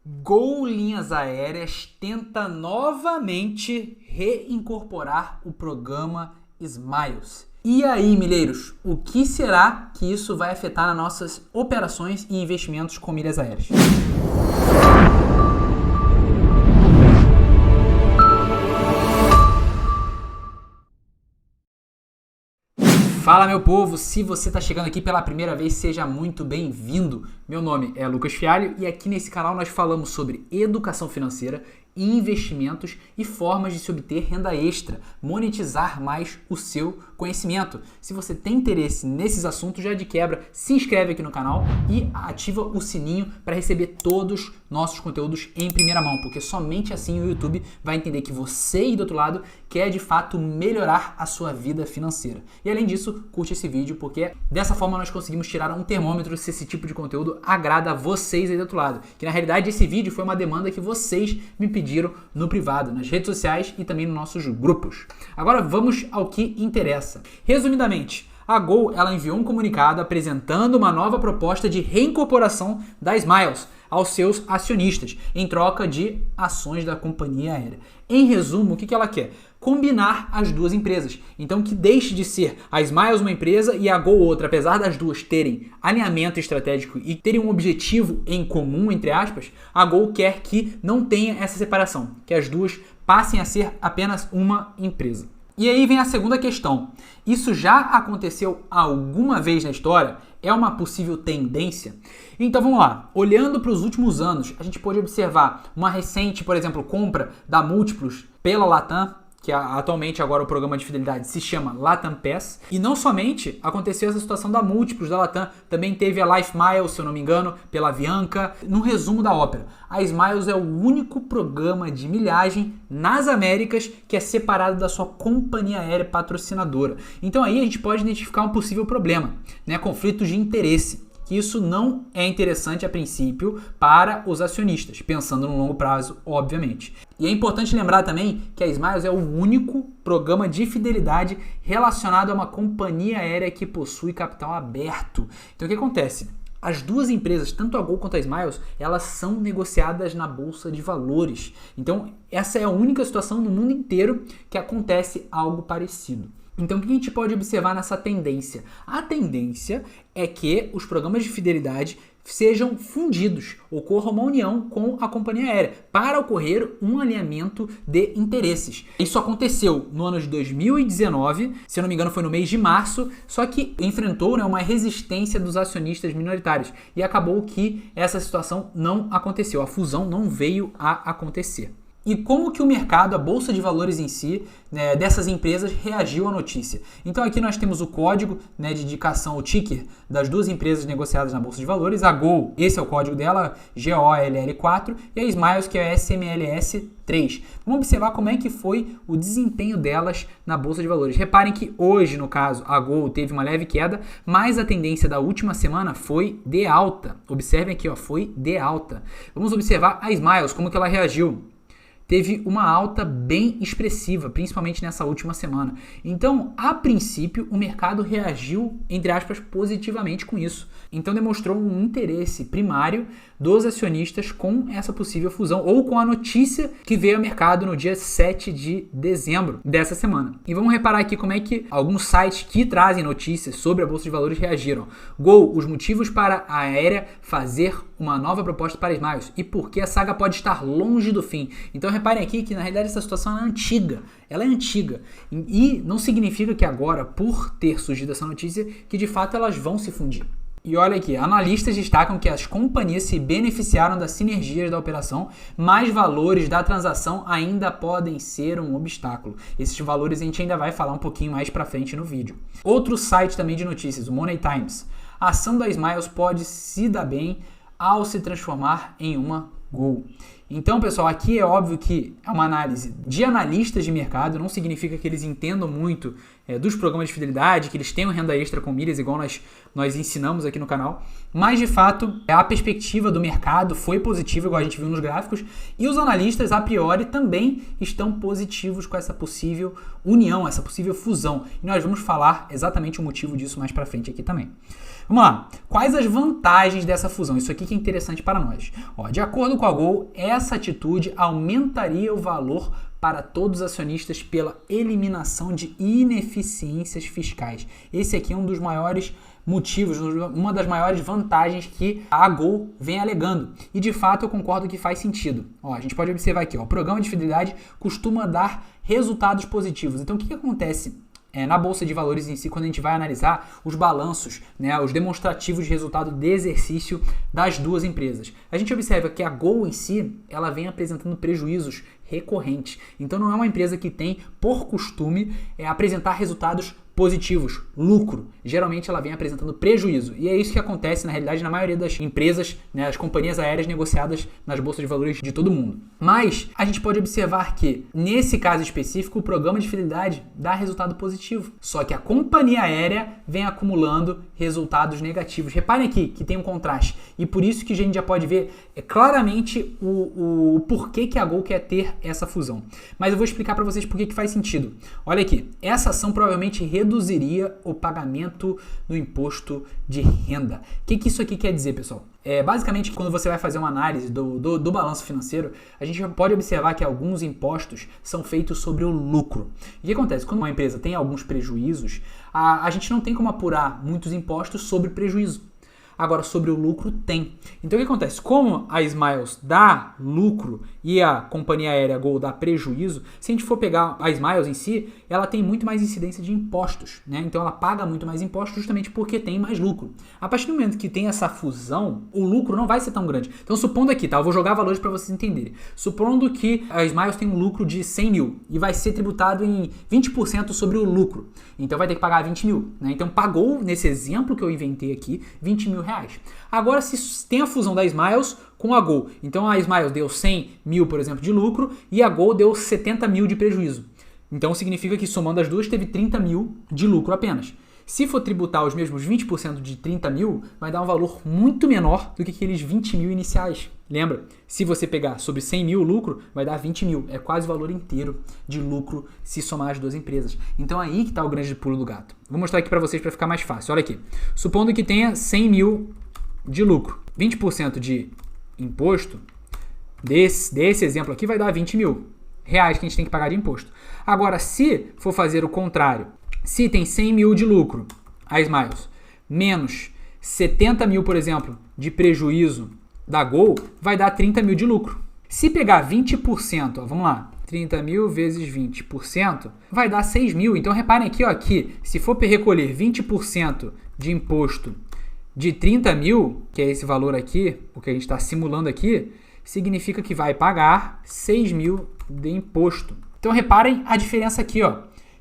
Gol Linhas Aéreas tenta novamente reincorporar o programa Smiles. E aí, milheiros, o que será que isso vai afetar nas nossas operações e investimentos com milhas aéreas? Fala, meu povo, se você está chegando aqui pela primeira vez, seja muito bem-vindo. Meu nome é Lucas Fialho e aqui nesse canal nós falamos sobre educação financeira, investimentos e formas de se obter renda extra, monetizar mais o seu conhecimento. Se você tem interesse nesses assuntos, já de quebra, se inscreve aqui no canal e ativa o sininho para receber todos nossos conteúdos em primeira mão, porque somente assim o YouTube vai entender que você aí do outro lado quer de fato melhorar a sua vida financeira. E além disso, curte esse vídeo, porque dessa forma nós conseguimos tirar um termômetro se esse tipo de conteúdo agrada a vocês aí do outro lado. Que na realidade esse vídeo foi uma demanda que vocês me pediram no privado, nas redes sociais e também nos nossos grupos. Agora vamos ao que interessa. Resumidamente, a Gol ela enviou um comunicado apresentando uma nova proposta de reincorporação da Smiles aos seus acionistas, em troca de ações da companhia aérea. Em resumo, o que ela quer? Combinar as duas empresas. Então que deixe de ser a Smiles uma empresa e a Gol outra, apesar das duas terem alinhamento estratégico e terem um objetivo em comum, entre aspas, a Gol quer que não tenha essa separação, que as duas passem a ser apenas uma empresa. E aí vem a segunda questão. Isso já aconteceu alguma vez na história? É uma possível tendência? Então vamos lá. Olhando para os últimos anos, a gente pode observar uma recente, por exemplo, compra da Múltiplos pela Latam, que atualmente agora o programa de fidelidade se chama Latam Pass. E não somente aconteceu essa situação da Múltiplos da Latam, também teve a Life Miles, se eu não me engano, pela Avianca. No resumo da ópera, a Smiles é o único programa de milhagem nas Américas que é separado da sua companhia aérea patrocinadora. Então aí a gente pode identificar um possível problema, né? Conflitos de interesse. Que isso não é interessante a princípio para os acionistas, pensando no longo prazo, obviamente. E é importante lembrar também que a Smiles é o único programa de fidelidade relacionado a uma companhia aérea que possui capital aberto. Então o que acontece? As duas empresas, tanto a Gol quanto a Smiles, elas são negociadas na Bolsa de Valores. Então essa é a única situação no mundo inteiro que acontece algo parecido. Então, o que a gente pode observar nessa tendência? A tendência é que os programas de fidelidade sejam fundidos, ocorra uma união com a companhia aérea, para ocorrer um alinhamento de interesses. Isso aconteceu no ano de 2019, se eu não me engano foi no mês de março, só que enfrentou uma resistência dos acionistas minoritários e acabou que essa situação não aconteceu, a fusão não veio a acontecer. E como que o mercado, a Bolsa de Valores em si, dessas empresas reagiu à notícia? Então aqui nós temos o código de indicação, o ticker das duas empresas negociadas na Bolsa de Valores. A Gol, esse é o código dela, GOLL4, e a Smiles, que é SMLS3. Vamos observar como é que foi o desempenho delas na Bolsa de Valores. Reparem que hoje, no caso, a Gol teve uma leve queda, mas a tendência da última semana foi de alta. Observem aqui, foi de alta. Vamos observar a Smiles, como que ela reagiu. Teve uma alta bem expressiva, principalmente nessa última semana. Então, a princípio, o mercado reagiu, entre aspas, positivamente com isso. Então, demonstrou um interesse primário dos acionistas com essa possível fusão, ou com a notícia que veio ao mercado no dia 7 de dezembro dessa semana. E vamos reparar aqui como é que alguns sites que trazem notícias sobre a Bolsa de Valores reagiram. Gol, os motivos para a aérea fazer uma nova proposta para Smiles e por que a saga pode estar longe do fim. Então, reparem aqui que na realidade essa situação é antiga, ela é antiga e não significa que agora, por ter surgido essa notícia, que de fato elas vão se fundir. E olha aqui, analistas destacam que as companhias se beneficiaram das sinergias da operação, mas valores da transação ainda podem ser um obstáculo. Esses valores a gente ainda vai falar um pouquinho mais pra frente no vídeo. Outro site também de notícias, o Money Times. A ação da Smiles pode se dar bem ao se transformar em uma Gol. Então, pessoal, aqui é óbvio que é uma análise de analistas de mercado, não significa que eles entendam muito dos programas de fidelidade, que eles tenham renda extra com milhas, igual nós ensinamos aqui no canal, mas de fato a perspectiva do mercado foi positiva, igual a gente viu nos gráficos, e os analistas a priori também estão positivos com essa possível união, essa possível fusão, e nós vamos falar exatamente o motivo disso mais pra frente aqui também. Vamos lá, quais as vantagens dessa fusão? Isso aqui que é interessante para nós. De acordo com a Gol, essa atitude aumentaria o valor para todos os acionistas pela eliminação de ineficiências fiscais. Esse aqui é um dos maiores motivos, uma das maiores vantagens que a Gol vem alegando. E de fato eu concordo que faz sentido. A gente pode observar aqui, o programa de fidelidade costuma dar resultados positivos. Então o que acontece na Bolsa de Valores em si, quando a gente vai analisar os balanços, os demonstrativos de resultado de exercício das duas empresas? A gente observa que a Gol em si, ela vem apresentando prejuízos recorrentes. Então não é uma empresa que tem por costume apresentar resultados positivos, lucro. Geralmente ela vem apresentando prejuízo. E é isso que acontece, na realidade, na maioria das empresas, as companhias aéreas negociadas nas bolsas de valores de todo mundo. Mas a gente pode observar que, nesse caso específico, o programa de fidelidade dá resultado positivo. Só que a companhia aérea vem acumulando resultados negativos. Reparem aqui que tem um contraste. E por isso que a gente já pode ver claramente o porquê que a Gol quer ter essa fusão. Mas eu vou explicar para vocês por que faz sentido. Olha aqui, essa ação provavelmente reduziria o pagamento do imposto de renda. O que isso aqui quer dizer, pessoal? Basicamente, quando você vai fazer uma análise do balanço financeiro, a gente pode observar que alguns impostos são feitos sobre o lucro. E o que acontece? Quando uma empresa tem alguns prejuízos, a gente não tem como apurar muitos impostos sobre prejuízo. Agora, sobre o lucro, tem. Então, o que acontece? Como a Smiles dá lucro e a companhia aérea Gol dá prejuízo, se a gente for pegar a Smiles em si, ela tem muito mais incidência de impostos, Então, ela paga muito mais impostos justamente porque tem mais lucro. A partir do momento que tem essa fusão, o lucro não vai ser tão grande. Então, supondo aqui, Eu vou jogar valores para vocês entenderem. Supondo que a Smiles tem um lucro de 100 mil e vai ser tributado em 20% sobre o lucro. Então, vai ter que pagar 20 mil, Então, pagou, nesse exemplo que eu inventei aqui, 20 mil reais. Agora, se tem a fusão da Smiles com a Gol, então a Smiles deu 100 mil, por exemplo, de lucro e a Gol deu 70 mil de prejuízo. Então, significa que somando as duas, teve 30 mil de lucro apenas. Se for tributar os mesmos 20% de 30 mil, vai dar um valor muito menor do que aqueles 20 mil iniciais. Lembra? Se você pegar sobre 100 mil lucro, vai dar 20 mil. É quase o valor inteiro de lucro se somar as duas empresas. Então aí que está o grande pulo do gato. Vou mostrar aqui para vocês para ficar mais fácil. Olha aqui. Supondo que tenha 100 mil de lucro. 20% de imposto, desse exemplo aqui, vai dar 20 mil reais que a gente tem que pagar de imposto. Agora, se for fazer o contrário, se tem 100 mil de lucro, a Smiles, menos 70 mil, por exemplo, de prejuízo da Gol, vai dar 30 mil de lucro. Se pegar 20%, vamos lá, 30 mil vezes 20%, vai dar 6 mil. Então, reparem aqui, que se for recolher 20% de imposto de 30 mil, que é esse valor aqui, o que a gente está simulando aqui, significa que vai pagar 6 mil de imposto. Então, reparem a diferença aqui,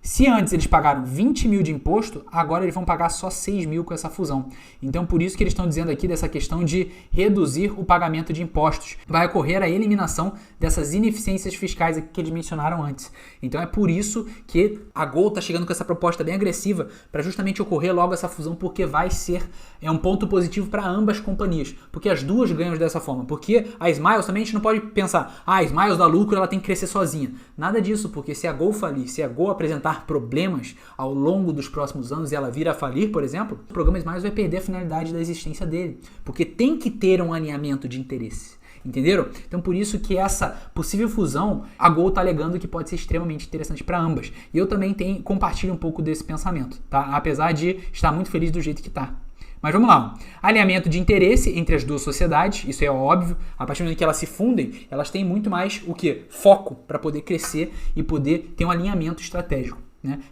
Se antes eles pagaram 20 mil de imposto, agora eles vão pagar só 6 mil com essa fusão. Então, por isso que eles estão dizendo aqui dessa questão de reduzir o pagamento de impostos. Vai ocorrer a eliminação dessas ineficiências fiscais aqui que eles mencionaram antes. Então, é por isso que a Gol está chegando com essa proposta bem agressiva para justamente ocorrer logo essa fusão, porque vai ser um ponto positivo para ambas companhias. Porque as duas ganham dessa forma. Porque a Smiles também a gente não pode pensar, a Smiles dá lucro, ela tem que crescer sozinha. Nada disso, porque se a Gol falir, se a Gol apresentar problemas ao longo dos próximos anos e ela vir a falir, por exemplo, o programa Smiles vai perder a finalidade da existência dele, porque tem que ter um alinhamento de interesse. Entenderam? Então, por isso que essa possível fusão, a Gol está alegando que pode ser extremamente interessante para ambas. E eu também compartilho um pouco desse pensamento, apesar de estar muito feliz do jeito que está. Mas vamos lá. Alinhamento de interesse entre as duas sociedades, isso é óbvio. A partir do momento que elas se fundem, elas têm muito mais foco para poder crescer e poder ter um alinhamento estratégico.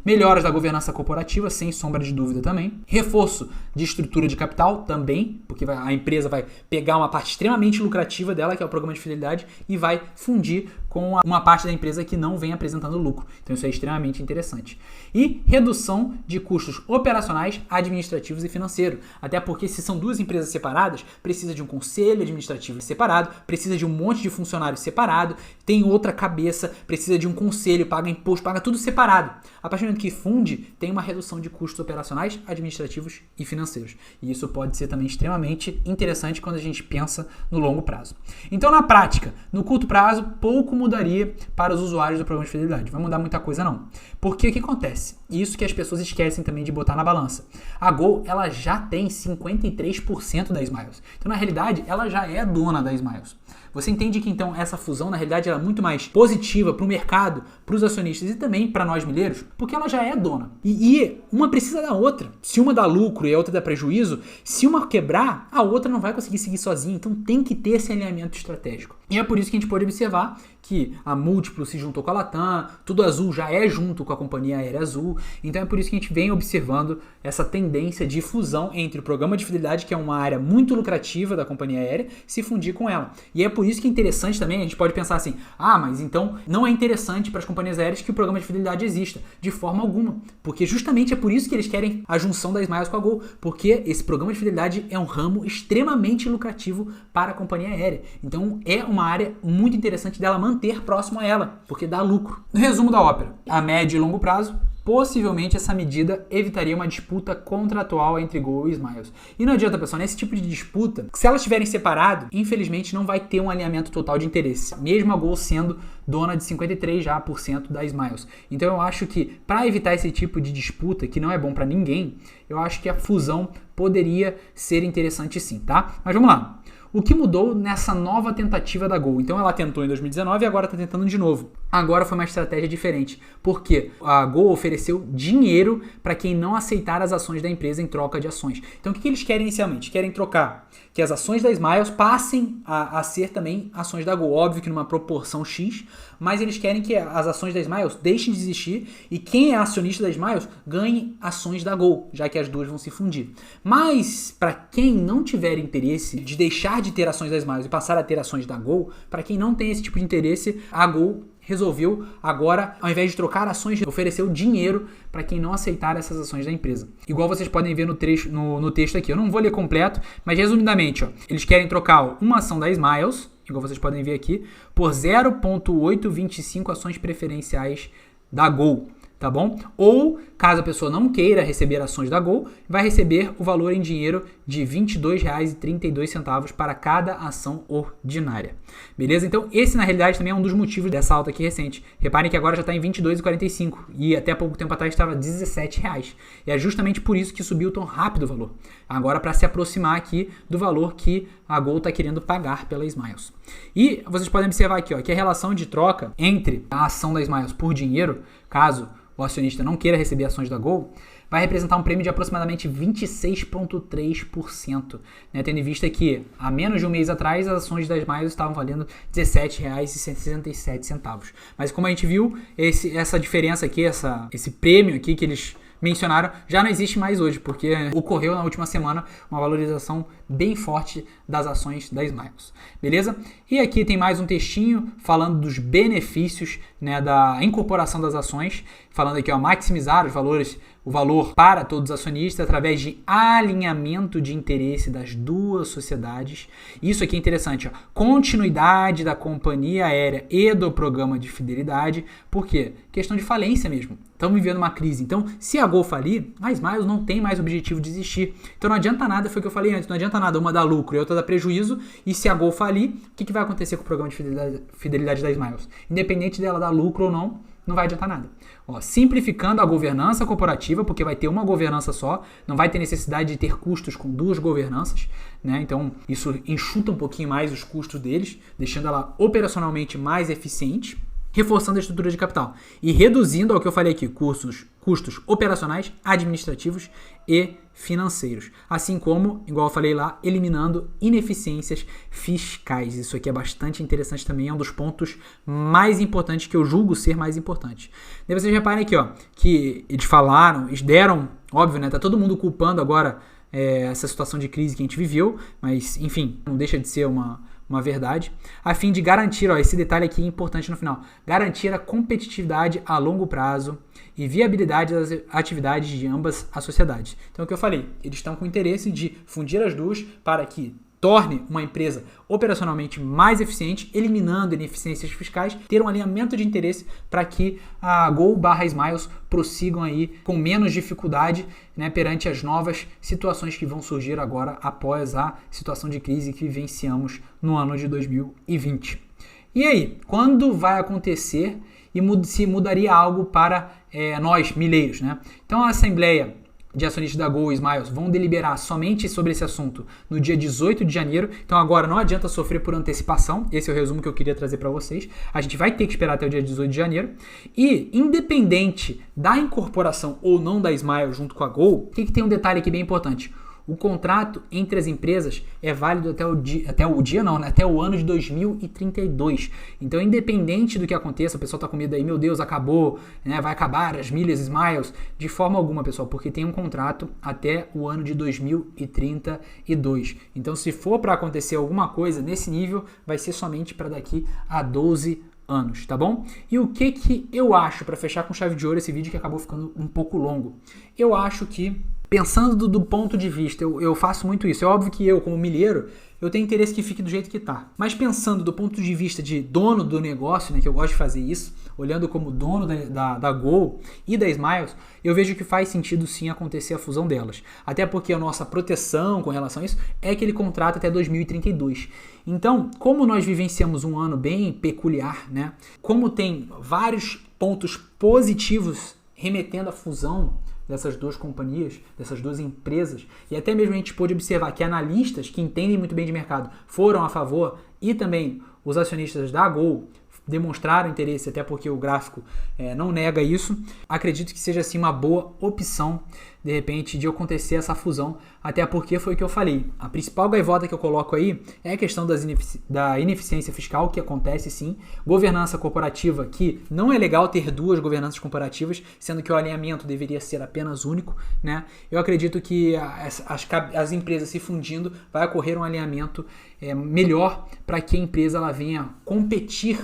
Melhoras da governança corporativa, sem sombra de dúvida também. Reforço de estrutura de capital também, porque a empresa vai pegar uma parte extremamente lucrativa dela, que é o programa de fidelidade, e vai fundir com uma parte da empresa que não vem apresentando lucro. Então isso é extremamente interessante. E redução de custos operacionais, administrativos e financeiros. Até porque se são duas empresas separadas, precisa de um conselho administrativo separado, precisa de um monte de funcionários separado, tem outra cabeça, precisa de um conselho, paga imposto, paga tudo separado. A partir do momento que funde, tem uma redução de custos operacionais, administrativos e financeiros. E isso pode ser também extremamente interessante quando a gente pensa no longo prazo. Então, na prática, no curto prazo, pouco mudaria para os usuários do programa de fidelidade. Vai mudar muita coisa não. Porque o que acontece? Isso que as pessoas esquecem também de botar na balança. A Gol, ela já tem 53% da Smiles. Então, na realidade, ela já é dona da Smiles. Você entende que, então, essa fusão, na realidade, ela é muito mais positiva para o mercado, para os acionistas e também para nós milheiros, porque ela já é dona. E uma precisa da outra. Se uma dá lucro e a outra dá prejuízo, se uma quebrar, a outra não vai conseguir seguir sozinha. Então, tem que ter esse alinhamento estratégico. E é por isso que a gente pode observar que a Múltiplo se juntou com a Latam, Tudo Azul já é junto com a Companhia Aérea Azul. Então é por isso que a gente vem observando essa tendência de fusão entre o programa de fidelidade, que é uma área muito lucrativa da companhia aérea, se fundir com ela. E é por isso que é interessante também, a gente pode pensar assim, mas então não é interessante para as companhias aéreas que o programa de fidelidade exista, de forma alguma. Porque justamente é por isso que eles querem a junção da Smiles com a Gol, porque esse programa de fidelidade é um ramo extremamente lucrativo para a companhia aérea. Então é uma área muito interessante dela manter próximo a ela, porque dá lucro. No resumo da ópera, a médio e longo prazo, possivelmente essa medida evitaria uma disputa contratual entre Gol e Smiles. E não adianta, pessoal, nesse tipo de disputa, se elas estiverem separadas, infelizmente não vai ter um alinhamento total de interesse, mesmo a Gol sendo dona de 53% da Smiles. Então eu acho que para evitar esse tipo de disputa, que não é bom para ninguém, eu acho que a fusão poderia ser interessante sim, tá? Mas vamos lá. O que mudou nessa nova tentativa da Gol? Então ela tentou em 2019 e agora está tentando de novo. Agora foi uma estratégia diferente, porque a Gol ofereceu dinheiro para quem não aceitar as ações da empresa em troca de ações. Então o que eles querem inicialmente? Querem trocar que as ações da Smiles passem a ser também ações da Gol. Óbvio que numa proporção X, mas eles querem que as ações da Smiles deixem de existir e quem é acionista da Smiles ganhe ações da Gol, já que as duas vão se fundir. Mas para quem não tiver interesse de deixar de ter ações da Smiles e passar a ter ações da Gol, para quem não tem esse tipo de interesse, a Gol resolveu agora, ao invés de trocar ações, ofereceu dinheiro para quem não aceitar essas ações da empresa. Igual vocês podem ver no texto aqui. Eu não vou ler completo, mas resumidamente, eles querem trocar uma ação da Smiles, igual vocês podem ver aqui, por 0,825 ações preferenciais da Gol. Tá bom? Ou, caso a pessoa não queira receber ações da Gol, vai receber o valor em dinheiro de R$ 22,32 para cada ação ordinária. Beleza? Então, esse na realidade também é um dos motivos dessa alta aqui recente. Reparem que agora já está em R$ 22,45 e até pouco tempo atrás estava R$ 17,00. E é justamente por isso que subiu tão rápido o valor. Agora para se aproximar aqui do valor que a Gol está querendo pagar pela Smiles. E vocês podem observar aqui, que a relação de troca entre a ação da Smiles por dinheiro, caso o acionista não queira receber ações da Gol, vai representar um prêmio de aproximadamente 26,3%, né? Tendo em vista que há menos de um mês atrás as ações da Smiles estavam valendo R$ 17,67. Mas como a gente viu, essa diferença aqui, esse prêmio aqui que eles mencionaram, já não existe mais hoje, porque ocorreu na última semana uma valorização bem forte das ações da Smiles. Beleza? E aqui tem mais um textinho falando dos benefícios, né, da incorporação das ações, falando aqui, maximizar o valor para todos os acionistas através de alinhamento de interesse das duas sociedades. Isso aqui é interessante, continuidade da companhia aérea e do programa de fidelidade. Por quê? Questão de falência mesmo. Estamos vivendo uma crise. Então, se a Gol falir, a Smiles não tem mais objetivo de existir. Então não adianta nada, foi o que eu falei antes, não adianta nada uma dar lucro e outra dar prejuízo, e se a Gol falir, o que vai acontecer com o programa de fidelidade da Smiles? Independente dela dar lucro ou não, não vai adiantar nada. Simplificando a governança corporativa, porque vai ter uma governança só, não vai ter necessidade de ter custos com duas governanças, né? Então isso enxuta um pouquinho mais os custos deles, deixando ela operacionalmente mais eficiente, reforçando a estrutura de capital e reduzindo, ao que eu falei aqui, custos operacionais, administrativos e financeiros. Assim como, igual eu falei lá, eliminando ineficiências fiscais. Isso aqui é bastante interessante também, é um dos pontos mais importantes que eu julgo ser mais importante. Daí vocês reparem aqui, que eles deram, óbvio, né? Tá todo mundo culpando agora essa situação de crise que a gente viveu, mas enfim, não deixa de ser uma uma verdade, a fim de garantir, ó, esse detalhe aqui é importante no final, garantir a competitividade a longo prazo e viabilidade das atividades de ambas as sociedades. Então, é o que eu falei, eles estão com interesse de fundir as duas para que torne uma empresa operacionalmente mais eficiente, eliminando ineficiências fiscais, ter um alinhamento de interesse para que a Gol/Smiles prossigam aí com menos dificuldade, né, perante as novas situações que vão surgir agora após a situação de crise que vivenciamos no ano de 2020. E aí, quando vai acontecer e se mudaria algo para nós, milheiros, né? Então a Assembleia de acionistas da Gol e Smiles vão deliberar somente sobre esse assunto no dia 18 de janeiro. Então agora não adianta sofrer por antecipação. Esse é o resumo que eu queria trazer para vocês. A gente vai ter que esperar até o dia 18 de janeiro. E independente da incorporação ou não da Smiles junto com a Gol, tem um detalhe aqui bem importante. O contrato entre as empresas é válido até o ano de 2032. Então, independente do que aconteça, o pessoal tá com medo aí, meu Deus, acabou, né, vai acabar as milhas Smiles. De forma alguma, pessoal, porque tem um contrato até o ano de 2032. Então, se for para acontecer alguma coisa nesse nível, vai ser somente para daqui a 12 anos, tá bom? E o que eu acho, para fechar com chave de ouro esse vídeo que acabou ficando um pouco longo? Eu acho que, pensando do ponto de vista, eu faço muito isso. É óbvio que eu, como milheiro, eu tenho interesse que fique do jeito que tá. Mas pensando do ponto de vista de dono do negócio, né, que eu gosto de fazer isso, olhando como dono da Gol e da Smiles, eu vejo que faz sentido sim acontecer a fusão delas. Até porque a nossa proteção com relação a isso é aquele contrato até 2032. Então, como nós vivenciamos um ano bem peculiar, né? Como tem vários pontos positivos remetendo à fusão dessas duas companhias, dessas duas empresas, e até mesmo a gente pôde observar que analistas que entendem muito bem de mercado foram a favor e também os acionistas da Gol demonstraram interesse, até porque o gráfico não nega isso. Acredito que seja assim uma boa opção, de repente, de acontecer essa fusão, até porque foi o que eu falei. A principal gaivota que eu coloco aí é a questão da ineficiência fiscal, que acontece sim, governança corporativa, que não é legal ter duas governanças corporativas, sendo que o alinhamento deveria ser apenas único, né? Eu acredito que as empresas se fundindo vai ocorrer um alinhamento melhor para que a empresa ela venha competir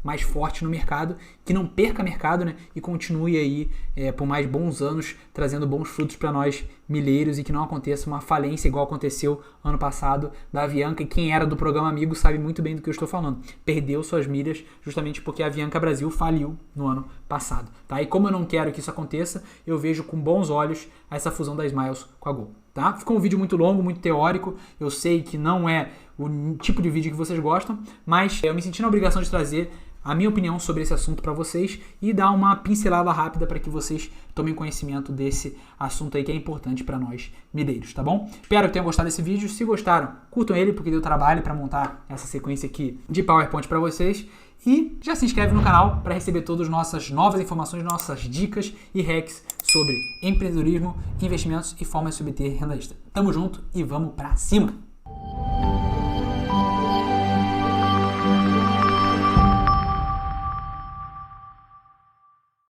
mais forte no mercado, que não perca mercado, né, e continue aí por mais bons anos trazendo bons frutos para nós milheiros e que não aconteça uma falência igual aconteceu ano passado da Avianca, e quem era do programa Amigo sabe muito bem do que eu estou falando. Perdeu suas milhas justamente porque a Avianca Brasil faliu no ano passado, tá? E como eu não quero que isso aconteça, eu vejo com bons olhos essa fusão da Smiles com a Gol, tá? Ficou um vídeo muito longo, muito teórico, eu sei que não é o tipo de vídeo que vocês gostam, mas eu me senti na obrigação de trazer a minha opinião sobre esse assunto para vocês e dar uma pincelada rápida para que vocês tomem conhecimento desse assunto aí que é importante para nós milheiros, tá bom? Espero que tenham gostado desse vídeo. Se gostaram, curtam ele porque deu trabalho para montar essa sequência aqui de PowerPoint para vocês. E já se inscreve no canal para receber todas as nossas novas informações, nossas dicas e hacks sobre empreendedorismo, investimentos e formas de obter renda extra. Tamo junto e vamos para cima!